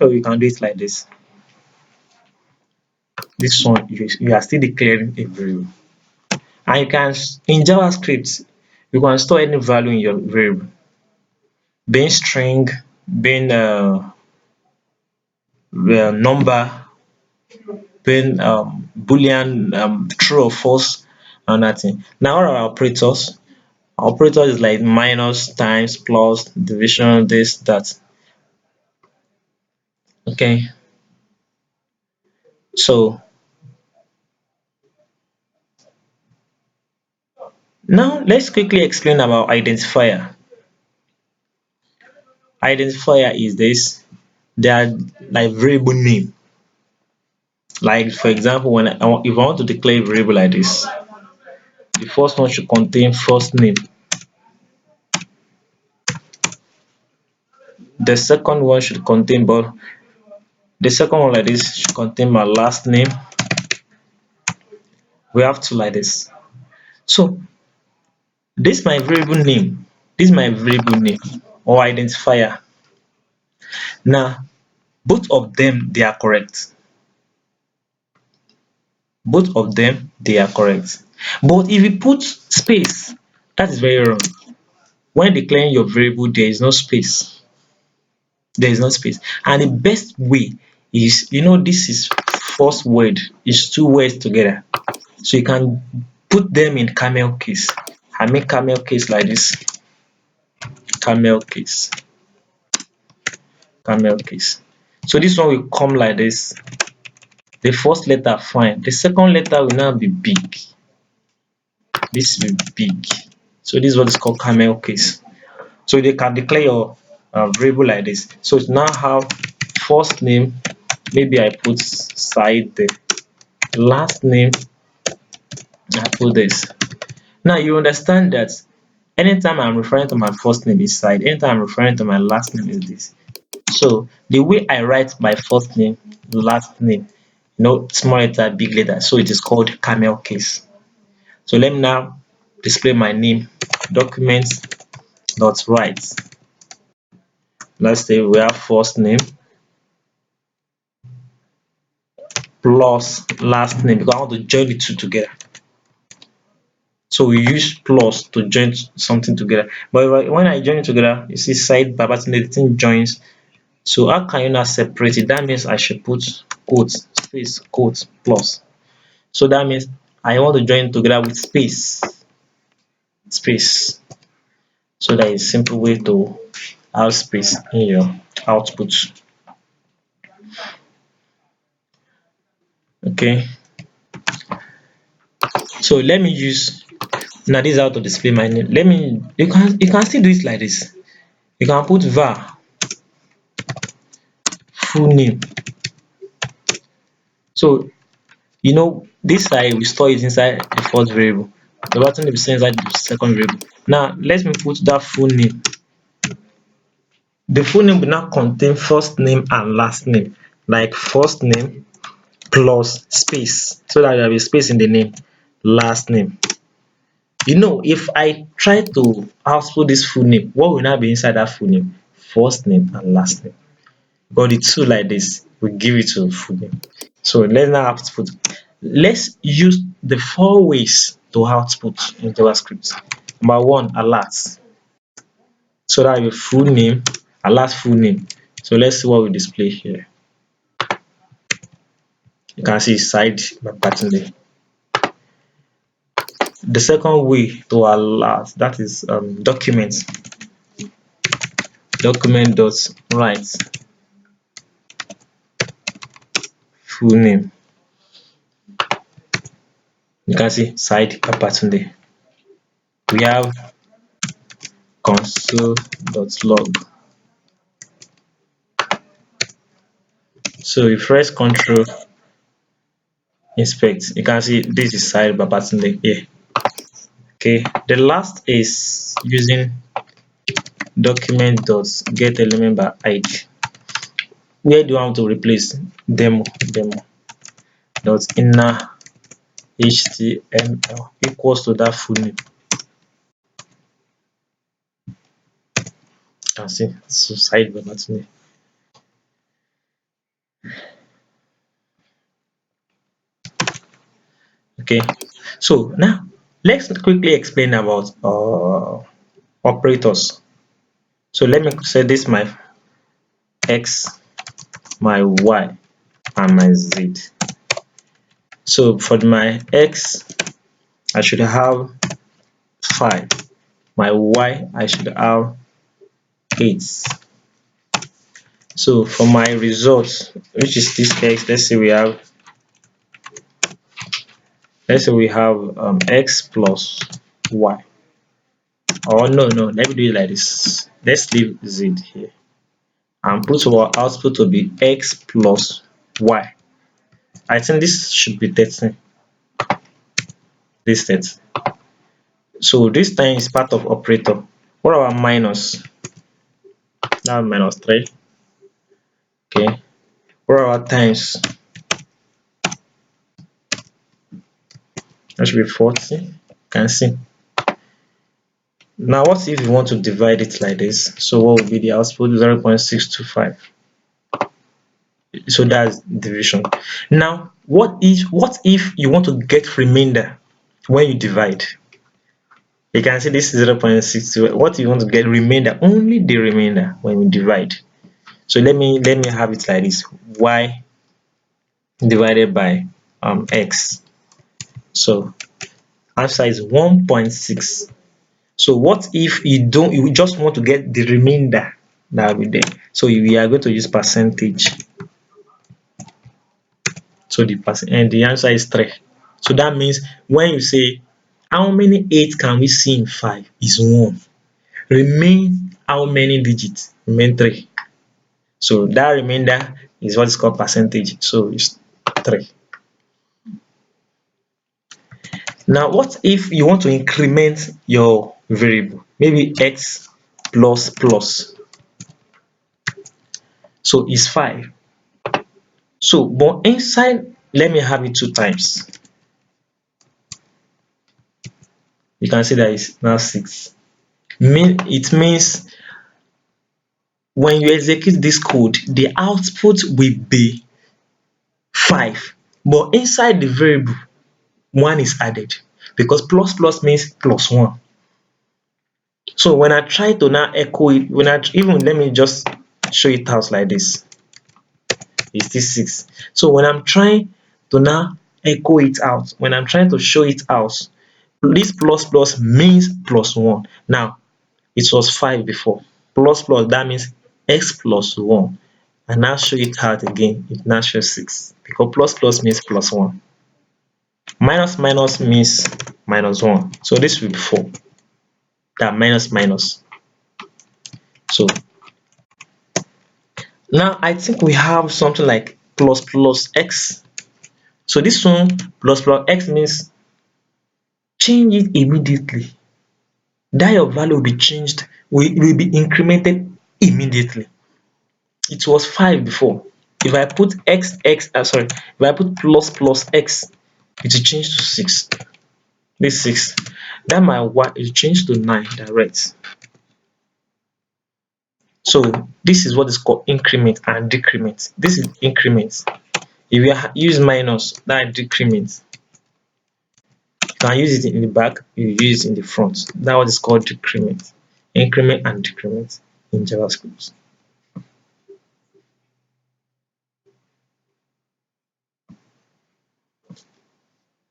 So you can do it like this. This one you are still declaring a variable. And you can in JavaScript you can store any value in your variable, being string, being number, being boolean, true or false, and that thing. Now what are operators? Operator is like minus, times, plus, division, this, that. Okay, so now let's quickly explain about identifier. Identifier is this, they are like variable name. Like for example, when if I want to declare a variable like this, the first one should contain first name, the second one should contain, but the second one like this should contain my last name. We have two like this. So this my variable name, this is my variable name or identifier. Now both of them they are correct, both of them they are correct. But if you put space, that is very wrong. When declaring your variable, there is no space, there is no space. And the best way is, this is first word is two words together, so you can put them in camel case. I make camel case like this, camel case, camel case. So this one will come like this. The first letter fine, the second letter will now be big, this will be big. So this is what is called camel case. So they can declare your variable like this. So it now have first name, maybe I put side there, last name I put this. Now you understand that anytime I'm referring to my first name is side, anytime I'm referring to my last name is this. So the way I write my first name, last name, small letter, big letter, so it is called camel case. So let me now display my name, documents dot write. Let's say we have first name plus last name because I want to join the two together. So we use plus to join something together. But when I join it together, you see side by button, the thing joins. So how can you now separate it? That means I should put quote, space, quote, plus. So that means I want to join together with space, space. So that is a simple way to have space in your output. Okay. So let me use, now this is how to display my name. You can still do it like this. You can put var full name. So this side we store it inside the first variable, the button will be stored inside the second variable. Now let me put that full name. The full name will now contain first name and last name, like first name plus space, so that there will be space in the name, last name. If I try to output this full name, what will now be inside that full name? First name and last name. But the two like this will give it to full name. So let's now output. Let's use the four ways to output in JavaScript. Number one, alert. So that your full name, alert full name. So let's see what we display here. You can see side button there. The second way to alert, that is document dot write full name. You can see side button there. We have console.log. So if press control inspect, you can see this is side button there here. Okay, the last is using document.getElement by id. Where do I want to replace demo dot inner html equals to that full name. You can see so side button there. Okay, so now let's quickly explain about operators. So let me say this my x, my y, and my z. So for my x, I should have 5. My y, I should have 8. So for my result, which is this x, let's say we have x plus y. Or no, let me do it like this. Let's leave z here and put our output to be x plus y. I think this should be 13. This 13. So this time is part of operator. What about minus? Now minus 3. Okay. What about times? That should be 40. You can see. Now what if you want to divide it like this? So what will be the output? 0.625. So that's division. Now what if you want to get remainder when you divide? You can see this is 0.6. What you want to get remainder? Only the remainder when you divide. So let me have it like this: y divided by x. So answer is 1.6. So what if you just want to get the remainder that will be there? So we are going to use percentage. So the answer is 3. So that means when you say how many 8 can we see in 5 is 1. Remain how many digits? Remain 3. So that remainder is what is called percentage. So it's 3. Now what if you want to increment your variable? Maybe x plus plus. So it's 5. So but inside, let me have it 2 times. You can see that it's now 6. It means when you execute this code, the output will be 5. But inside the variable, 1 is added because plus plus means plus 1. So when I try to now echo it, let me just show it out like this. It's still 6. So when I'm trying to now echo it out, when I'm trying to show it out, this plus plus means plus 1. Now it was 5 before. Plus plus, that means x plus 1. And now show it out again, it now shows 6 because plus plus means plus 1. Minus minus means minus 1. So this will be 4. That minus minus. So now I think we have something like plus plus x. So this one plus plus x means change it immediately. That your value will be changed, will be incremented immediately. It was 5 before. If I put if I put plus plus x, it will change to 6. This 6. That my y will change to 9 direct. So this is what is called increment and decrement. This is increment. If you use minus, that decrement. You can use it in the back, you use it in the front. That what is called decrement. Increment and decrement in JavaScript.